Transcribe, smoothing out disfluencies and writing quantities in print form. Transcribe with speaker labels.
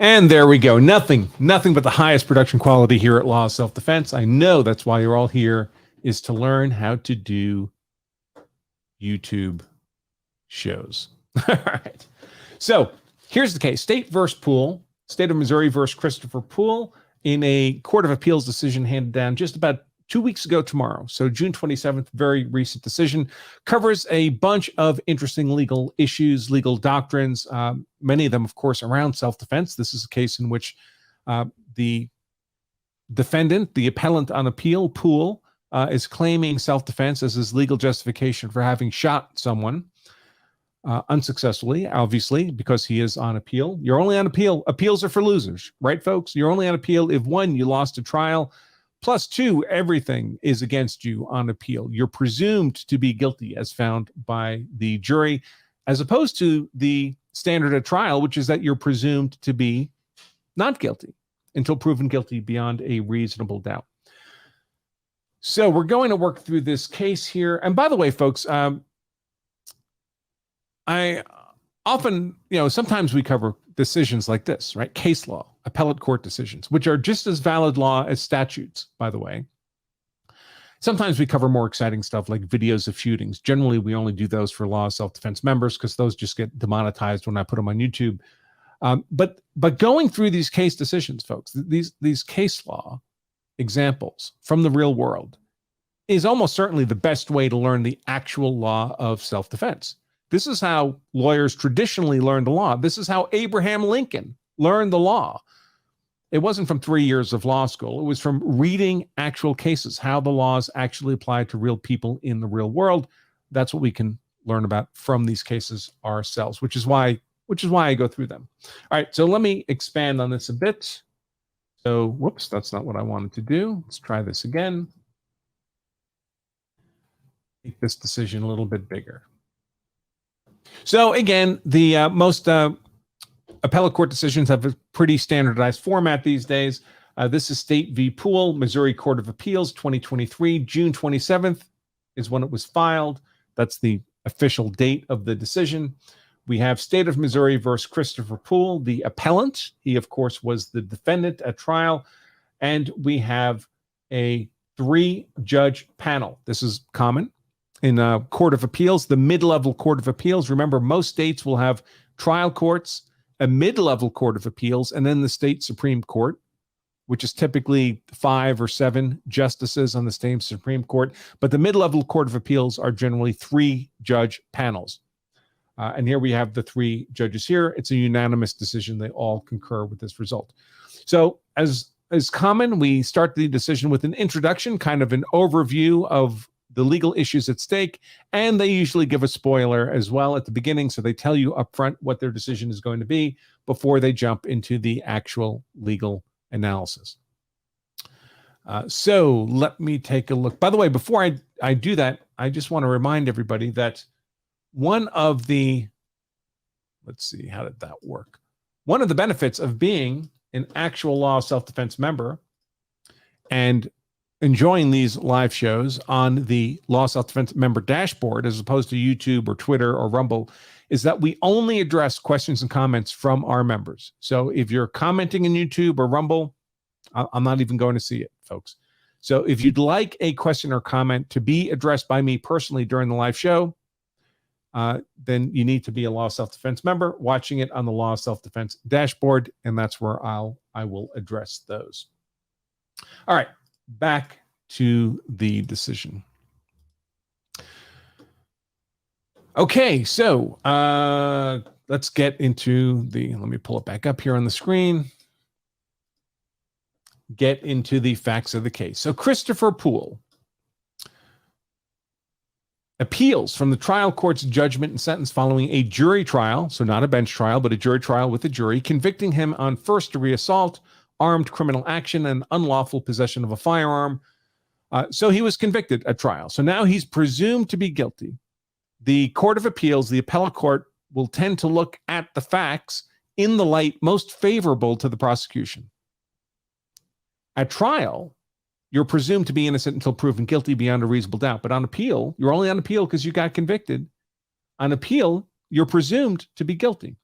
Speaker 1: And there we go. Nothing but the highest production quality here at Law of Self-Defense. I know that's why you're all here, is to learn how to do YouTube shows. All right. So here's the case. State versus Poole. State of Missouri versus Christopher Poole in a Court of Appeals decision handed down just about 2 weeks ago tomorrow. So June 27th, very recent decision, covers a bunch of interesting legal issues, legal doctrines, many of them, of course, around self-defense. This is a case in which the defendant, the appellant on appeal, Poole, is claiming self-defense as his legal justification for having shot someone unsuccessfully, obviously, because he is on appeal. You're only on appeal. Appeals are for losers, right, folks? You're only on appeal if, one, you lost a trial, plus two, everything is against you on appeal. You're presumed to be guilty as found by the jury, as opposed to the standard at trial, which is that you're presumed to be not guilty until proven guilty beyond a reasonable doubt. So we're going to work through this case here. And by the way, folks, I often, sometimes we cover decisions like this, right? Case law, appellate court decisions, which are just as valid law as statutes, by the way. Sometimes we cover more exciting stuff like videos of shootings. Generally, we only do those for Law of Self-Defense members because those just get demonetized when I put them on YouTube. But going through these case decisions, folks, these case law examples from the real world is almost certainly the best way to learn the actual law of self-defense. This is how lawyers traditionally learned the law. This is how Abraham Lincoln learned the law. It wasn't from 3 years of law school. It was from reading actual cases, how the laws actually apply to real people in the real world. That's what we can learn about from these cases ourselves, which is why I go through them. All right, so let me expand on this a bit. So, whoops, that's not what I wanted to do. Let's try this again. Make this decision a little bit bigger. So again, the most appellate court decisions have a pretty standardized format these days. This is State v. Poole, Missouri Court of Appeals, 2023. June 27th is when it was filed. That's the official date of the decision. We have State of Missouri versus Christopher Poole, the appellant. He, of course, was the defendant at trial. And we have a 3-judge panel. This is common in a Court of Appeals, the mid-level Court of Appeals. Remember, most states will have trial courts, a mid-level Court of Appeals, and then the state Supreme Court, which is typically 5 or 7 justices on the state Supreme Court. But the mid-level Court of Appeals are generally 3-judge panels. And here we have the 3 judges here. It's a unanimous decision. They all concur with this result. So as common, we start the decision with an introduction, kind of an overview of the legal issues at stake, and they usually give a spoiler as well at the beginning, so they tell you up front what their decision is going to be before they jump into the actual legal analysis. So let me take a look. By the way, before I do that, I just want to remind everybody that one of the, let's see, how did that work? One of the benefits of being an actual Law of Self-Defense member and enjoying these live shows on the Law of Self-Defense member dashboard, as opposed to YouTube or Twitter or Rumble, is that we only address questions and comments from our members. So if you're commenting in YouTube or Rumble, I'm not even going to see it, folks. So if you'd like a question or comment to be addressed by me personally during the live show, then you need to be a Law of Self-Defense member watching it on the Law of Self-Defense dashboard, and that's where I will address those. All right. Back to the decision. Okay, so let's get into let me pull it back up here on the screen. Get into the facts of the case. So Christopher Poole appeals from the trial court's judgment and sentence following a jury trial, so not a bench trial, but a jury trial with a jury, convicting him on first-degree assault, armed criminal action, and unlawful possession of a firearm. So he was convicted at trial. So now he's presumed to be guilty. The Court of Appeals, the appellate court, will tend to look at the facts in the light most favorable to the prosecution. At trial, you're presumed to be innocent until proven guilty beyond a reasonable doubt. But on appeal, you're only on appeal because you got convicted. On appeal, you're presumed to be guilty.